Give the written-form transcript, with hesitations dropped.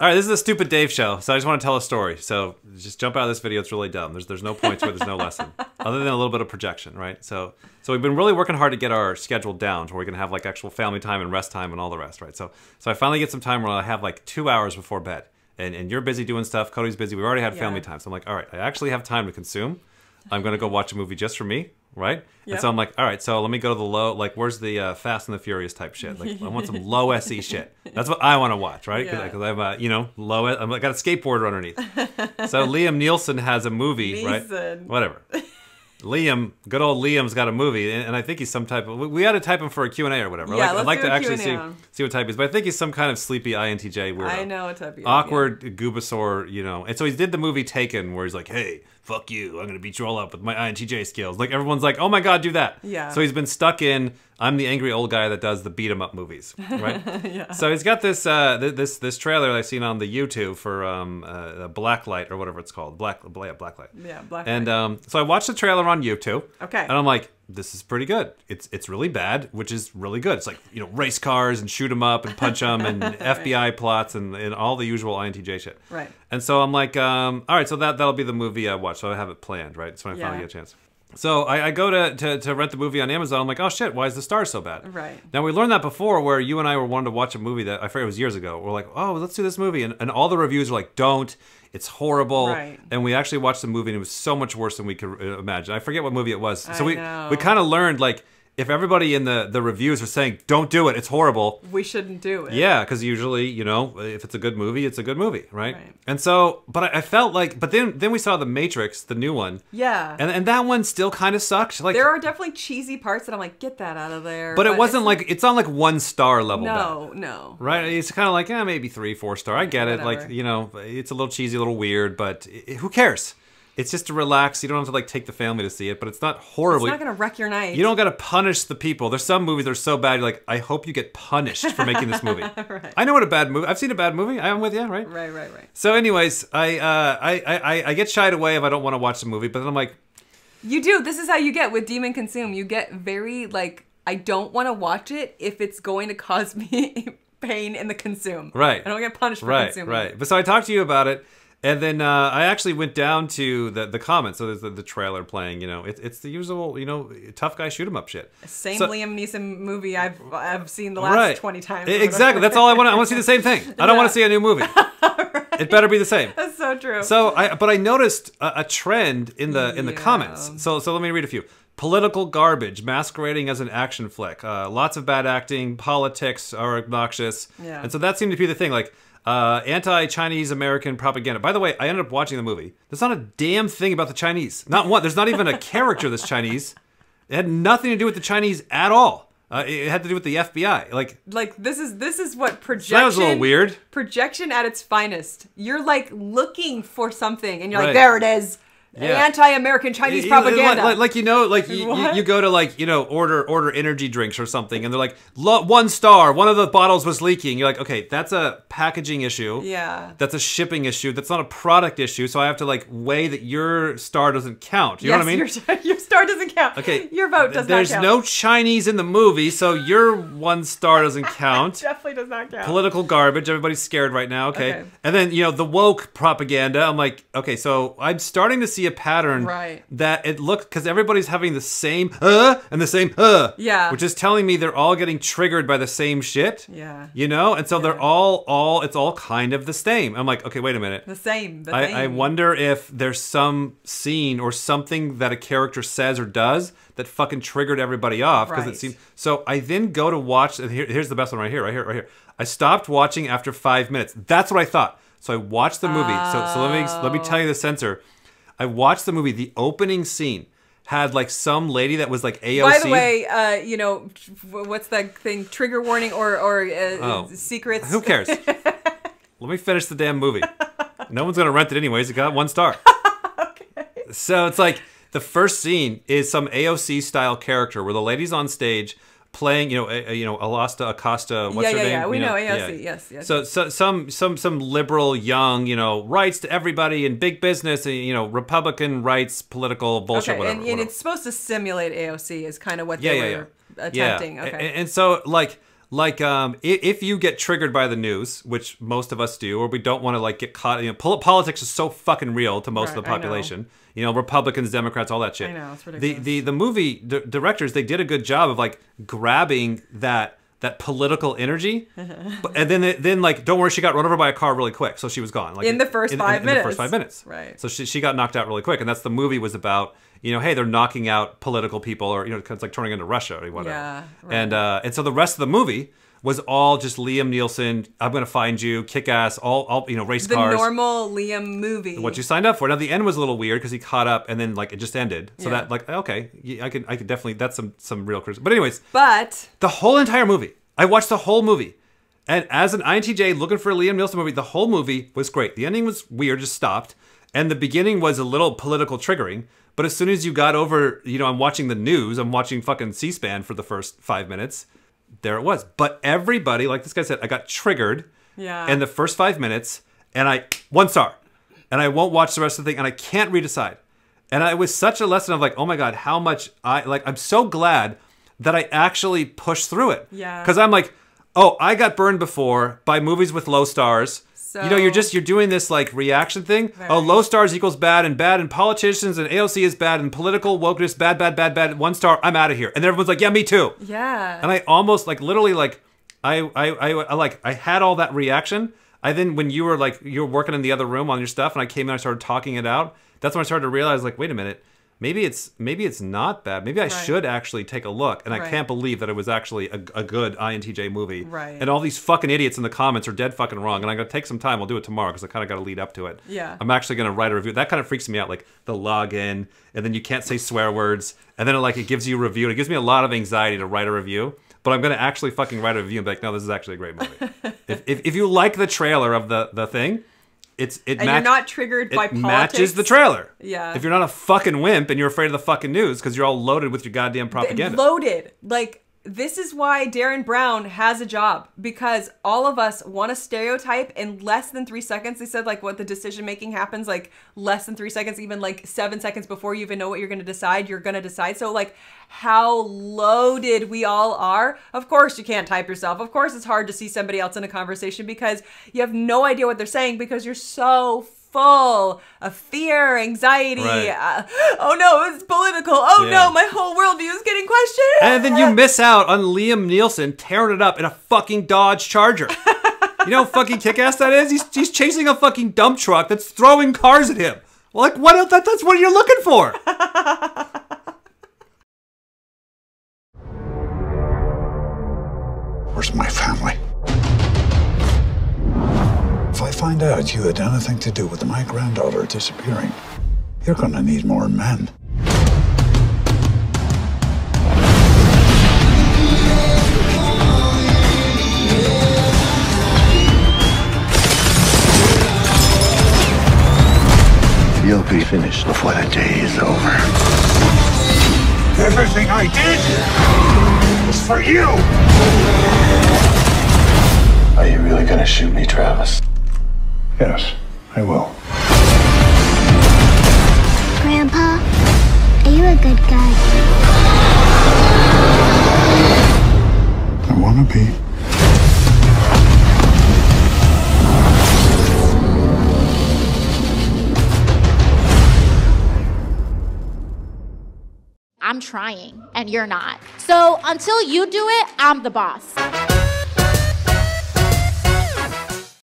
All right, this is a Stupid Dave show, so I just want to tell a story. So just jump out of this video. It's really dumb. There's no points where there's no lesson, other than a little bit of projection, right? So we've been really working hard to get our schedule down to where we can have like actual family time and rest time and all the rest, right? So I finally get some time where I have like 2 hours before bed, and you're busy doing stuff. Cody's busy. We've already had family time, so I'm like, all right, I actually have time to consume. I'm gonna go watch a movie just for me. Right? Yep. And so I'm like, all right, so let me go to the low, like, where's the Fast and the Furious type shit? Like, I want some low SE shit. That's what I want to watch, right? Because I'm, you know, low, I got a skateboarder underneath. So Liam Neeson has a movie, right? Whatever. Liam, good old Liam's got a movie, and I think he's some type of, we had to type him for a Q&A or whatever. Yeah, I'd like to actually see what type he is, but I think he's some kind of sleepy INTJ weirdo. I know what type he is. Awkward Goobasaur, you know. And so he did the movie Taken, where he's like, hey, fuck you, I'm gonna beat you all up with my INTJ skills. Like, everyone's like, oh my god, do that. Yeah. So he's been stuck in, I'm the angry old guy that does the beat 'em up movies, right? Yeah. So he's got this this trailer that I've seen on the YouTube for Blacklight or whatever it's called. Blacklight. Yeah, Blacklight. And so I watched the trailer on YouTube. Okay. And I'm like, this is pretty good. It's really bad, which is really good. It's like, you know, race cars and shoot 'em up and punch 'em and FBI plots and all the usual INTJ shit. Right. And so I'm like, all right, so that'll be the movie I watch. So I have it planned, right? So when I finally get a chance. So I go to rent the movie on Amazon. I'm like, oh shit, why is the star so bad? Right. Now we learned that before, where you and I were wanting to watch a movie that I forget it was years ago. We're like, oh, let's do this movie, and all the reviews are like, don't. It's horrible. Right. And we actually watched the movie, and it was so much worse than we could imagine. I forget what movie it was. So we know. we kind of learned, like, if everybody in the reviews are saying, don't do it, it's horrible. We shouldn't do it. Yeah, because usually, you know, if it's a good movie, it's a good movie, right? And so, but I felt like, but then we saw The Matrix, the new one. Yeah. And that one still kind of sucked. Like, there are definitely cheesy parts that I'm like, get that out of there. But it wasn't like, it's not like 1-star level No, bad. no. Right? It's kind of like, maybe 3, 4-star. I get it. Whatever. Like, you know, it's a little cheesy, a little weird, but who cares? It's just to relax. You don't have to like take the family to see it, but it's not horrible. It's not gonna wreck your night. You don't gotta punish the people. There's some movies that are so bad, you're like, I hope you get punished for making this movie. Right. I know what a bad movie. I've seen a bad movie. I'm with you, right? Right. So, anyways, I get shied away if I don't want to watch the movie, but then I'm like, you do. This is how you get with Demon Consume. You get very like, I don't want to watch it if it's going to cause me pain in the consume. Right. I don't get punished for consuming. Right. But so I talked to you about it. And then I actually went down to the comments. So there's the trailer playing. You know, it's the usual, you know, tough guy shoot 'em up shit. Same Liam Neeson movie I've seen the last 20 times. Exactly. That's all I want. I want to see the same thing. I don't want to see a new movie. It better be the same. That's so true. So but I noticed a trend in the comments. So let me read a few. Political garbage masquerading as an action flick. Lots of bad acting. Politics are obnoxious. Yeah. And so that seemed to be the thing. Like, anti-Chinese American propaganda. By the way, I ended up watching the movie. There's not a damn thing about the Chinese. Not one. There's not even a character that's Chinese. It had nothing to do with the Chinese at all. It had to do with the FBI. Like this is what projection. So that was a little weird. Projection at its finest. You're like looking for something, and you're like, there it is. Yeah. Anti-American Chinese propaganda. Like you know, like you go to like, you know, order energy drinks or something, and they're like, 1 star, one of the bottles was leaking. You're like, okay, that's a packaging issue. Yeah. That's a shipping issue. That's not a product issue. So I have to like weigh that your star doesn't count. You know what I mean? Your star doesn't count. Okay. Your vote does not count. There's no Chinese in the movie, so your 1 star doesn't count. Definitely does not count. Political garbage. Everybody's scared right now. Okay. And then, you know, the woke propaganda. I'm like, okay, so I'm starting to see a pattern that it looked, because everybody's having the same and the same yeah, which is telling me they're all getting triggered by the same shit. Yeah, you know, and so they're all it's all kind of the same. I'm like, okay, wait a minute, the same. I wonder if there's some scene or something that a character says or does that fucking triggered everybody off, because it seemed. So I then go to watch, and here's the best one right here. I stopped watching after 5 minutes. That's what I thought. So I watched the movie. So let me tell you the censor. I watched the movie. The opening scene had like some lady that was like AOC. By the way, you know, what's that thing? Trigger warning or secrets? Who cares? Let me finish the damn movie. No one's gonna rent it anyways. It got 1 star. Okay. So it's like the first scene is some AOC style character where the lady's on stage playing, Acosta, what's her name? Yeah, we know AOC, yes. So some liberal young, you know, rights to everybody in big business, and, you know, Republican rights, political bullshit, whatever. And it's supposed to simulate AOC is kind of what they were attempting. Okay. And so, like, like if you get triggered by the news, which most of us do, or we don't want to like get caught, you know, politics is so fucking real to most of the population. You know, Republicans, Democrats, all that shit. I know, it's ridiculous. The movie directors, they did a good job of like grabbing that political energy, and then like, don't worry, she got run over by a car really quick, so she was gone. Like in the first 5 minutes. In the first 5 minutes, right? So she got knocked out really quick, and that's the movie was about. You know, hey, they're knocking out political people, or you know, it's like turning into Russia or whatever. Yeah, right. And so the rest of the movie was all just Liam Neeson. I'm gonna find you, kick ass, all you know, race cars. The normal Liam movie. What you signed up for. Now the end was a little weird because he caught up and then like it just ended. So that like okay, I could definitely, that's some real criticism. But anyways, the whole entire movie, I watched the whole movie, and as an INTJ looking for a Liam Neeson movie, the whole movie was great. The ending was weird, just stopped, and the beginning was a little political triggering. But as soon as you got over, you know, I'm watching the news, I'm watching fucking C-SPAN for the first 5 minutes, there it was. But everybody, like this guy said, I got triggered in the first 5 minutes, and 1 star. And I won't watch the rest of the thing, and I can't read a side. And it was such a lesson of like, oh my God, how much I'm so glad that I actually pushed through it. Yeah. Because I'm like, oh, I got burned before by movies with low stars. So, you know, you're doing this like reaction thing. Right. Oh, low stars equals bad, and politicians and AOC is bad, and political wokeness bad. 1 star, I'm out of here. And everyone's like, yeah, me too. Yeah. And I almost like literally like I had all that reaction. Then when you were working in the other room on your stuff, and I came in, I started talking it out. That's when I started to realize like, wait a minute. Maybe it's not bad. Maybe I should actually take a look. And I can't believe that it was actually a good INTJ movie. Right. And all these fucking idiots in the comments are dead fucking wrong. And I'm going to take some time. I'll do it tomorrow because I kind of got to lead up to it. Yeah. I'm actually going to write a review. That kind of freaks me out. Like the login, and then you can't say swear words. And then it gives you a review. And it gives me a lot of anxiety to write a review. But I'm going to actually fucking write a review and be like, no, this is actually a great movie. if you like the trailer of the thing, you're not triggered by politics. It matches the trailer. Yeah. If you're not a fucking wimp and you're afraid of the fucking news because you're all loaded with your goddamn propaganda. Loaded. Like, this is why Darren Brown has a job, because all of us want to stereotype in less than 3 seconds. They said like what the decision making happens like less than 3 seconds, even like 7 seconds before you even know what you're going to decide. You're going to decide. So like how loaded we all are. Of course you can't type yourself. Of course it's hard to see somebody else in a conversation because you have no idea what they're saying because you're so full of fear, anxiety. Right. Oh no, it's political. Oh no, my whole worldview is getting questioned. And then you miss out on Liam Neeson tearing it up in a fucking Dodge Charger. You know how fucking kick-ass that is? He's chasing a fucking dump truck that's throwing cars at him. Like, what else? That's what you're looking for. Where's my family? If I find out you had anything to do with my granddaughter disappearing, you're gonna need more men. You'll be finished before the day is over. Everything I did was for you! Are you really gonna shoot me, Travis? Yes, I will. Grandpa, are you a good guy? I wanna be. I'm trying, and you're not. So until you do it, I'm the boss.